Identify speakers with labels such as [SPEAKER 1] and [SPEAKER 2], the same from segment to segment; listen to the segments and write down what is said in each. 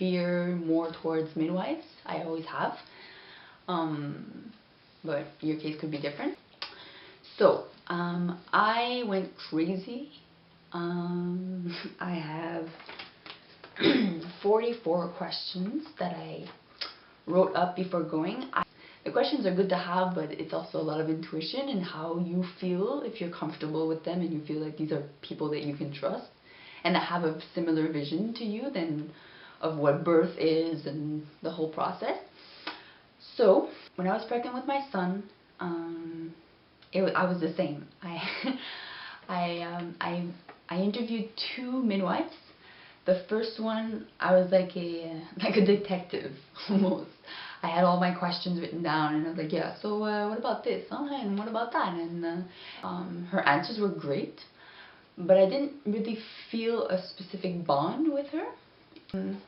[SPEAKER 1] veer more towards midwives. I always have. But your case could be different. So, I went crazy. I have 44 questions that I wrote up before going. The questions are good to have, but it's also a lot of intuition and how you feel, if you're comfortable with them and you feel like these are people that you can trust and that have a similar vision to you then of what birth is and the whole process. So, when I was pregnant with my son, I was the same. I interviewed 2 midwives. The first one, I was like a detective almost. I had all my questions written down, and I was like, yeah, so what about this? Oh, and what about that? And her answers were great, but I didn't really feel a specific bond with her. And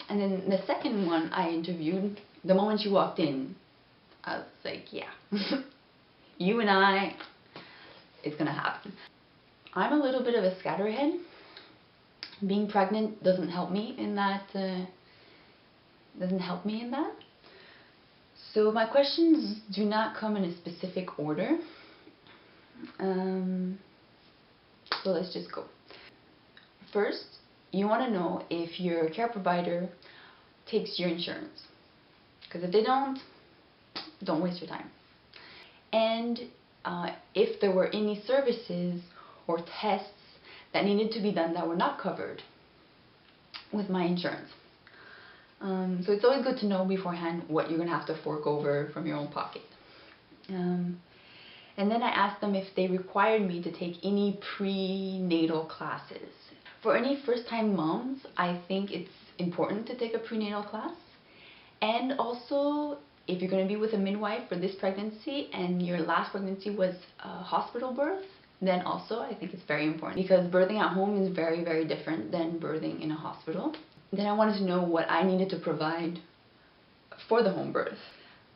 [SPEAKER 1] then the second one I interviewed, the moment she walked in, I was like, yeah, you and I, it's gonna happen. I'm a little bit of a scatterhead. Being pregnant doesn't help me in that. So my questions do not come in a specific order. So let's just go. First, you want to know if your care provider takes your insurance. Because if they don't waste your time. And if there were any services or tests that needed to be done that were not covered with my insurance. So it's always good to know beforehand what you're going to have to fork over from your own pocket. And then I asked them if they required me to take any prenatal classes. For any first-time moms, I think it's important to take a prenatal class. And also, if you're going to be with a midwife for this pregnancy and your last pregnancy was a hospital birth, then also I think it's very important because birthing at home is very, very different than birthing in a hospital. Then I wanted to know what I needed to provide for the home birth.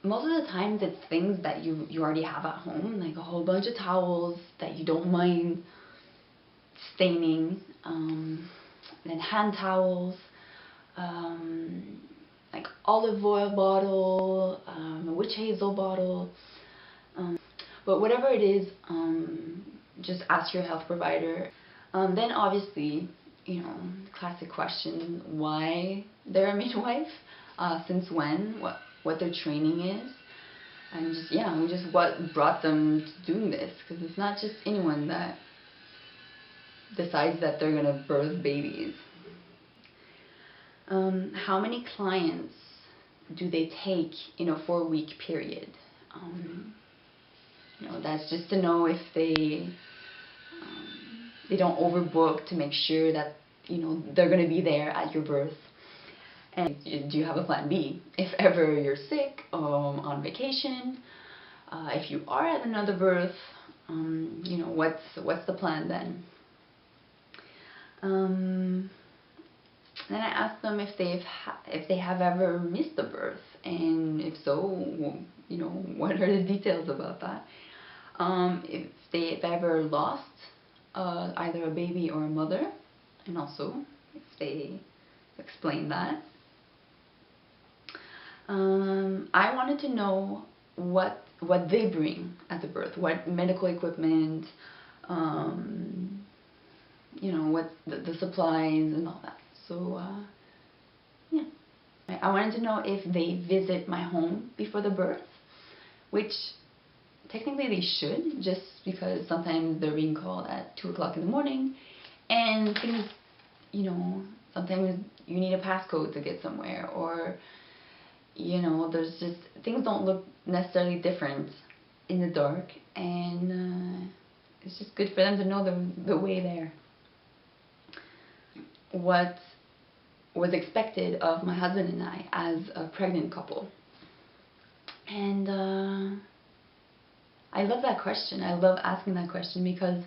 [SPEAKER 1] Most of the times it's things that you already have at home, like a whole bunch of towels that you don't mind staining, then hand towels, like olive oil bottle, a witch hazel bottle, but whatever it is, just ask your health provider. Then obviously, you know, classic question, why they're a midwife, since when, what their training is, and just what brought them to doing this, because it's not just anyone that decides that they're gonna birth babies. How many clients do they take in a 4-week period? You know, that's just to know if they don't overbook, to make sure that, you know, they're going to be there at your birth. And do you have a plan B? If ever you're sick, on vacation, if you are at another birth, you know, what's the plan then? Then I asked them if they have ever missed a birth, and if so, you know, what are the details about that? If they've ever lost either a baby or a mother, and also if they explain that. I wanted to know what they bring at the birth, what medical equipment, you know, what the supplies and all that. So yeah, I wanted to know if they visit my home before the birth, which technically they should, just because sometimes they're being called at 2 o'clock in the morning, and things, you know, sometimes you need a passcode to get somewhere, or, you know, there's just, things don't look necessarily different in the dark, and it's just good for them to know the way there. What was expected of my husband and I as a pregnant couple. And I love that question. I love asking that question because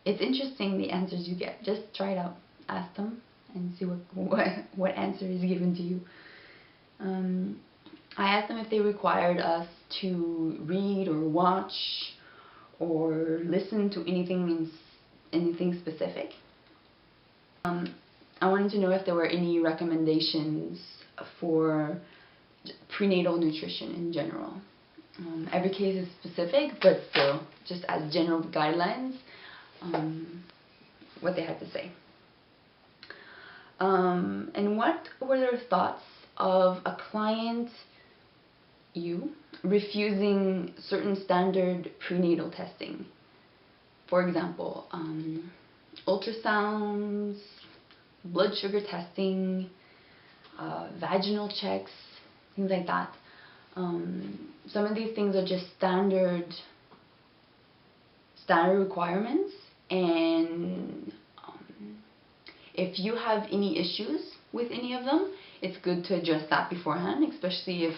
[SPEAKER 1] it's interesting the answers you get. Just try it out. Ask them and see what answer is given to you. I asked them if they required us to read or watch or listen to anything specific. wanted to know if there were any recommendations for prenatal nutrition in general. Every case is specific, but still, just as general guidelines, what they had to say. And what were their thoughts of a client, refusing certain standard prenatal testing? For example, ultrasounds, blood sugar testing, vaginal checks, things like that. Some of these things are just standard requirements, and if you have any issues with any of them, it's good to address that beforehand, especially if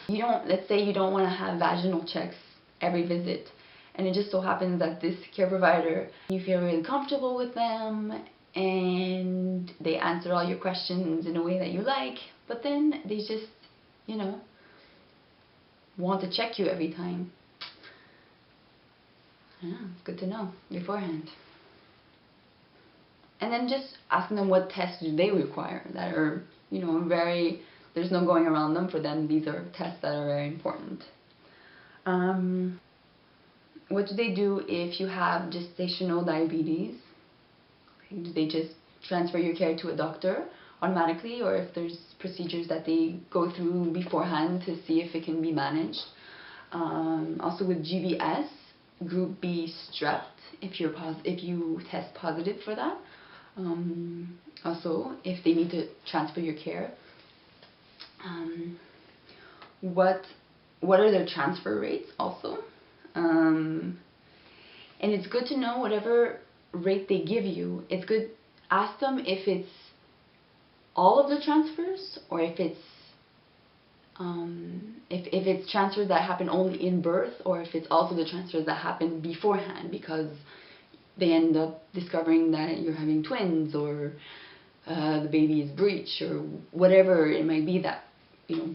[SPEAKER 1] you don't, let's say you don't want to have vaginal checks every visit, and it just so happens that this care provider, you feel really comfortable with them and they answer all your questions in a way that you like, but then they just, want to check you every time. Yeah, it's good to know beforehand. And then just asking them what tests do they require that are, there's no going around them for them. These are tests that are very important. What do they do if you have gestational diabetes? Do they just transfer your care to a doctor automatically, or if there's procedures that they go through beforehand to see if it can be managed? Also with GBS, Group B strep, if you test positive for that. Also, if they need to transfer your care. What are their transfer rates also? And it's good to know whatever rate they give you. It's good, ask them if it's all of the transfers, or if it's if it's transfers that happen only in birth, or if it's also the transfers that happen beforehand because they end up discovering that you're having twins, or the baby is breech, or whatever it might be that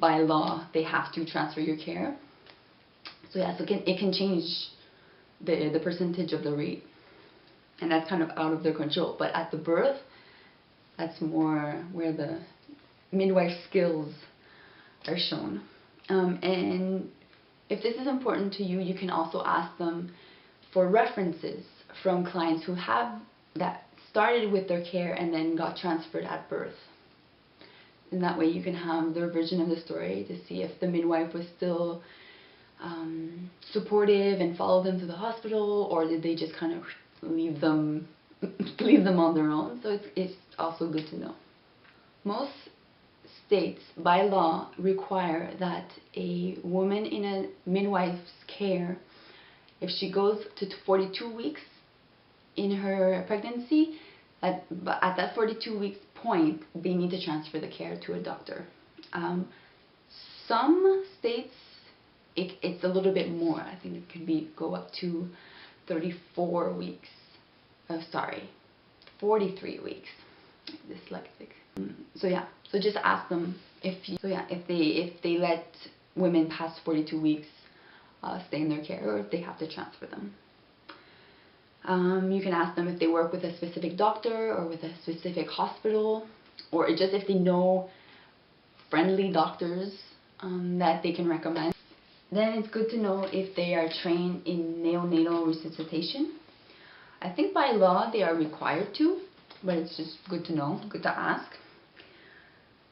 [SPEAKER 1] by law they have to transfer your care. So yeah, so it can change the percentage of the rate, and that's kind of out of their control. But at the birth, that's more where the midwife skills are shown. And if this is important to you, you can also ask them for references from clients who have that started with their care and then got transferred at birth. And that way you can have their version of the story to see if the midwife was still supportive and follow them to the hospital, or did they just kind of leave them on their own. So it's also good to know. Most states by law require that a woman in a midwife's care, if she goes to 42 weeks in her pregnancy, at that 42 weeks point, they need to transfer the care to a doctor. Some states, it's a little bit more. I think it could go up to 34 weeks. 43 weeks. Dyslexic. So yeah, so just ask them if they let women past 42 weeks stay in their care, or if they have to transfer them. You can ask them if they work with a specific doctor or with a specific hospital, or just if they know friendly doctors that they can recommend. Then it's good to know if they are trained in neonatal resuscitation. I think by law they are required to, but it's just good to know, good to ask.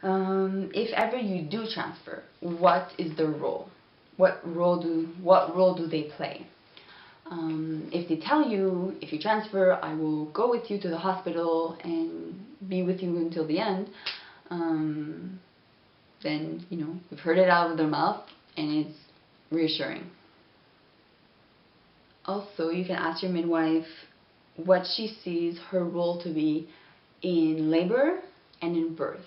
[SPEAKER 1] If ever you do transfer, what is their role? What role do they play? If they tell you, if you transfer, I will go with you to the hospital and be with you until the end, then you've heard it out of their mouth, and it's reassuring. Also, you can ask your midwife what she sees her role to be in labor and in birth.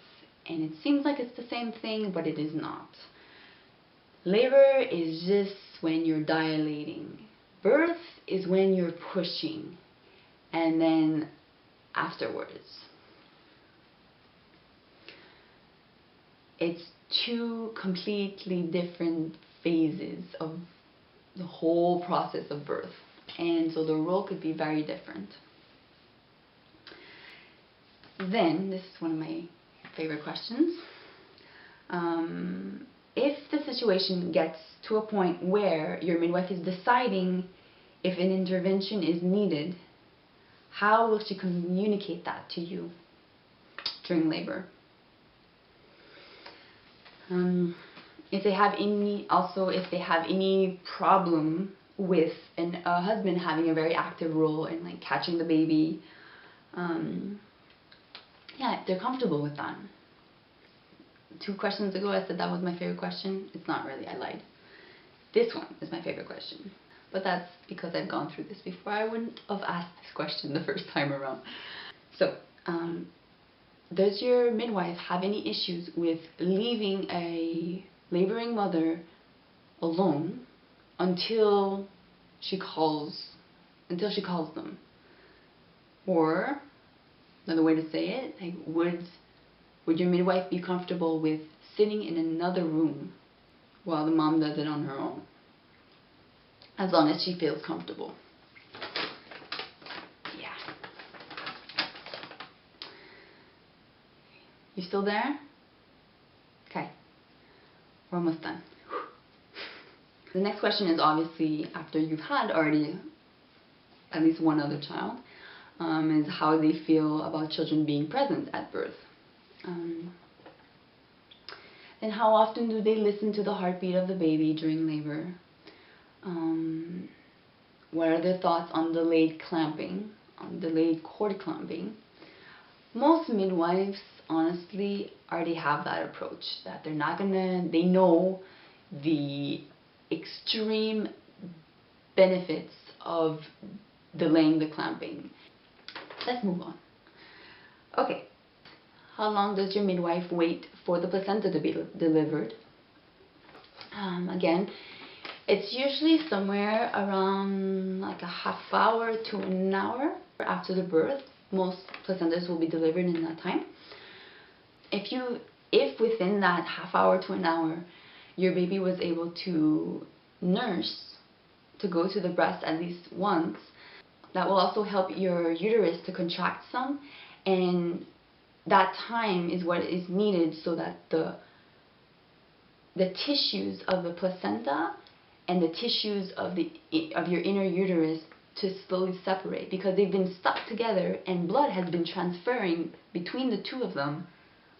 [SPEAKER 1] And it seems like it's the same thing, but it is not. Labor is just when you're dilating. Birth is when you're pushing, and then afterwards. It's two completely different phases of the whole process of birth, and so the role could be very different. Then, this is one of my favorite questions. If the situation gets to a point where your midwife is deciding if an intervention is needed, how will she communicate that to you during labor? If they have any problem with a husband having a very active role in like catching the baby, yeah, if they're comfortable with that. 2 questions ago I said that was my favorite question. It's not really, I lied. This one is my favorite question. But that's because I've gone through this before. I wouldn't have asked this question the first time around. So, does your midwife have any issues with leaving a laboring mother alone until she calls them? Or another way to say it, like, would your midwife be comfortable with sitting in another room while the mom does it on her own, as long as she feels comfortable? Yeah. You still there? Okay. We're almost done. The next question is obviously after you've had already at least one other child, is how they feel about children being present at birth. And how often do they listen to the heartbeat of the baby during labor? What are their thoughts on delayed clamping, on delayed cord clamping? Most midwives, honestly, already have that approach, that they're not gonna, they know the extreme benefits of delaying the clamping. Let's move on. Okay. How long does your midwife wait for the placenta to be delivered? Again, it's usually somewhere around like a half hour to an hour after the birth. Most placentas will be delivered in that time. If within that half hour to an hour your baby was able to nurse, to go to the breast at least once, that will also help your uterus to contract some, and that time is what is needed so that the tissues of the placenta and the tissues of your inner uterus to slowly separate, because they've been stuck together and blood has been transferring between the two of them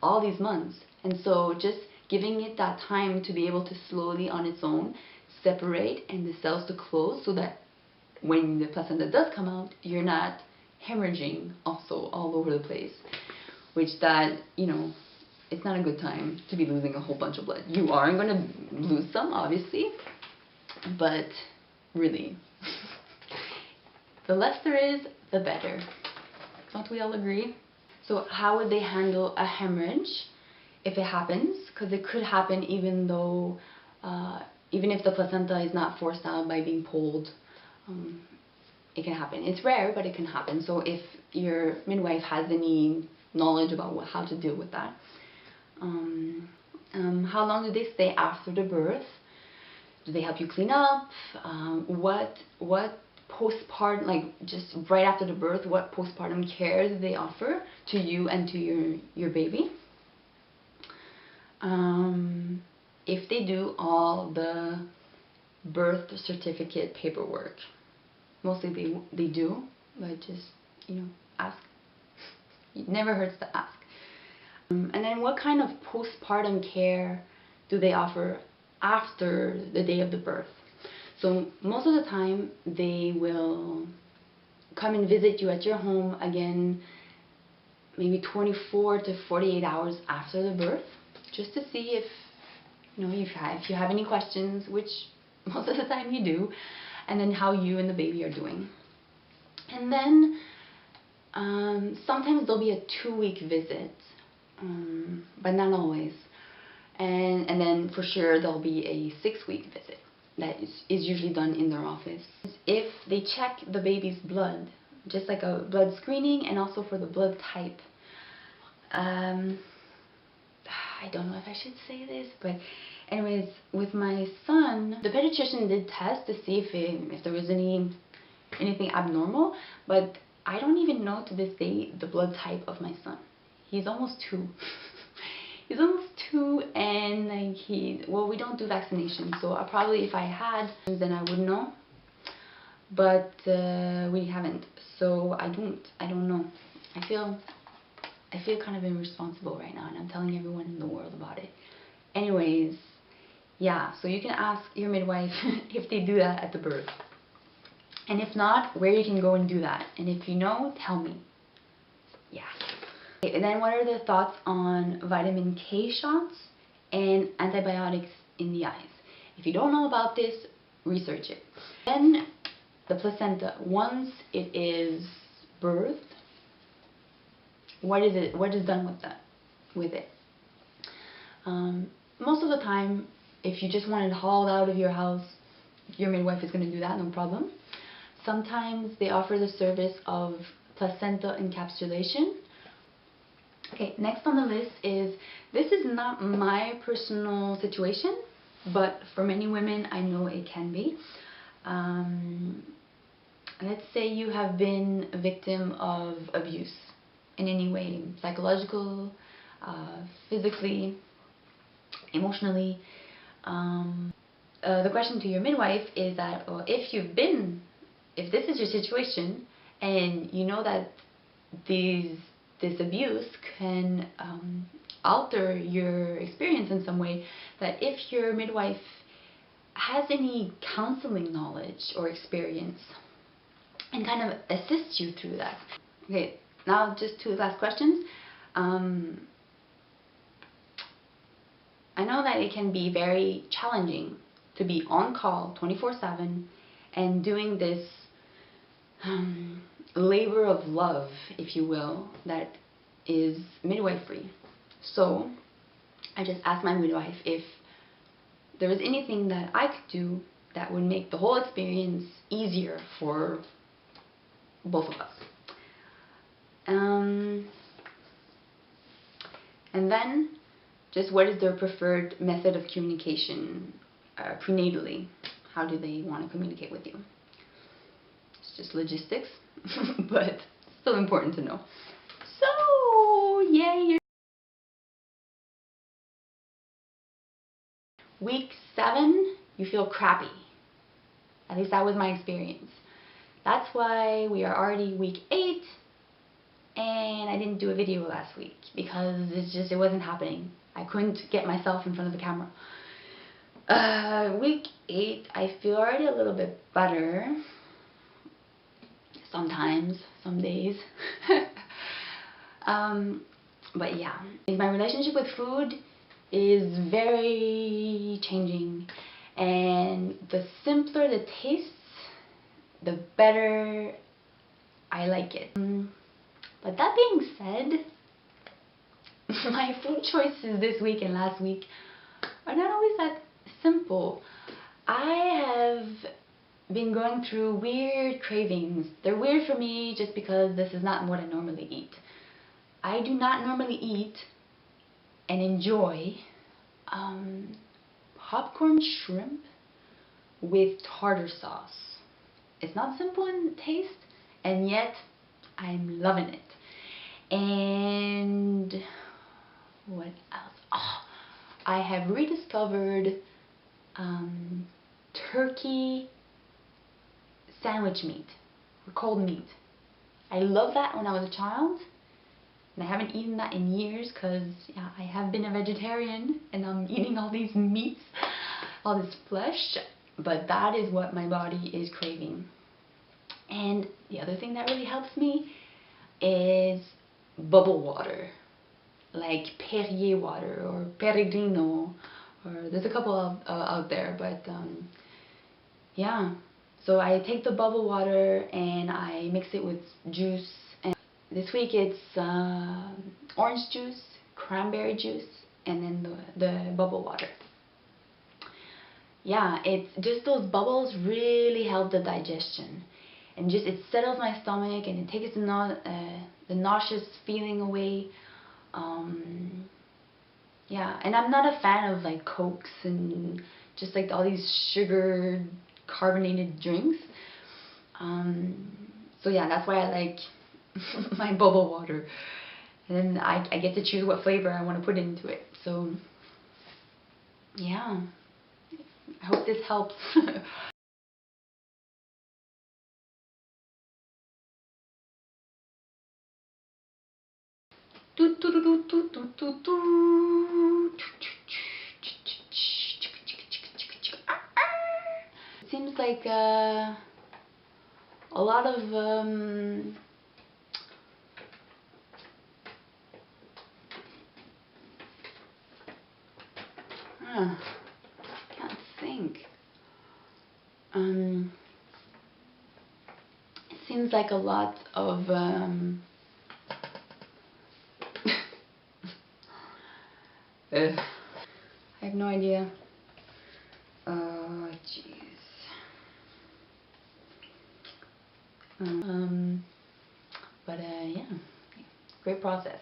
[SPEAKER 1] all these months. And so just giving it that time to be able to slowly on its own separate and the cells to close, so that when the placenta does come out, you're not hemorrhaging also all over the place. Which that, it's not a good time to be losing a whole bunch of blood. You are going to lose some, obviously, but really, the less there is, the better. Don't we all agree? So how would they handle a hemorrhage if it happens? Because it could happen even if the placenta is not forced out by being pulled. It can happen. It's rare, but it can happen. So if your midwife has any knowledge about how to deal with that. How long do they stay after the birth? Do they help you clean up? What postpartum, like just right after the birth, what postpartum care do they offer to you and to your baby? If they do all the birth certificate paperwork. Mostly they do, but just, ask. It never hurts to ask. And then what kind of postpartum care do they offer after the day of the birth? So most of the time they will come and visit you at your home again, maybe 24 to 48 hours after the birth, just to see if you have any questions, which most of the time you do, and then how you and the baby are doing. And then sometimes there'll be a 2-week visit, but not always. And then for sure there'll be a 6-week visit that is usually done in their office. If they check the baby's blood, just like a blood screening, and also for the blood type. I don't know if I should say this, but anyways, with my son, the pediatrician did test to see if there was anything abnormal, but I don't even know to this day the blood type of my son. He's almost 2. He's almost 2, and like well, we don't do vaccinations, so I probably, if I had, then I would know. But we haven't, so I don't know. I feel kind of irresponsible right now, and I'm telling everyone in the world about it. Anyways, yeah, so you can ask your midwife if they do that at the birth. And if not, where you can go and do that. And if you know, tell me. Yeah. Okay, and then what are the thoughts on vitamin K shots and antibiotics in the eyes? If you don't know about this, research it. Then the placenta, once it is birthed, what is done with it? Most of the time, if you just want it hauled out of your house, your midwife is going to do that, no problem. Sometimes they offer the service of placenta encapsulation. Okay, next on the list is, this is not my personal situation, but for many women I know it can be. Let's say you have been a victim of abuse in any way, psychological, physically, emotionally. The question to your midwife is that, well, if this is your situation and you know that this abuse can alter your experience in some way, that if your midwife has any counseling knowledge or experience and kind of assist you through that. Okay, now just 2 last questions. I know that it can be very challenging to be on call 24/7 and doing this labor of love, if you will, that is midwifery. So I just asked my midwife if there was anything that I could do that would make the whole experience easier for both of us. And then, just what is their preferred method of communication prenatally? How do they want to communicate with you? It's just logistics, but still important to know. So, yay! Week 7, you feel crappy. At least that was my experience. That's why we are already week 8, and I didn't do a video last week because it wasn't happening. I couldn't get myself in front of the camera. Week 8, I feel already a little bit better. Sometimes, some days. But yeah, my relationship with food is very changing, and the simpler the tastes, the better I like it. But that being said, my food choices this week and last week are not always that simple. I have been going through weird cravings. They're weird for me just because this is not what I normally eat. I do not normally eat and enjoy popcorn shrimp with tartar sauce. It's not simple in taste, and yet I'm loving it. And what else? Oh, I have rediscovered turkey sandwich meat, or cold meat. I loved that when I was a child, and I haven't eaten that in years because, yeah, I have been a vegetarian and I'm eating all these meats, all this flesh, but that is what my body is craving. And the other thing that really helps me is bubble water, like Perrier water or Peregrino, or there's a couple out there, but yeah. So I take the bubble water and I mix it with juice. And this week it's orange juice, cranberry juice, and then the bubble water. Yeah, it's just those bubbles really help the digestion, and just it settles my stomach and it takes the nauseous feeling away. Yeah, and I'm not a fan of like Cokes and just like all these sugar carbonated drinks. So yeah, that's why I like my bubble water. And then I get to choose what flavor I want to put into it. So, yeah. I hope this helps. It seems like a lot of can't think. It seems like a lot of I have no idea. Oh, jeez. But yeah, great process.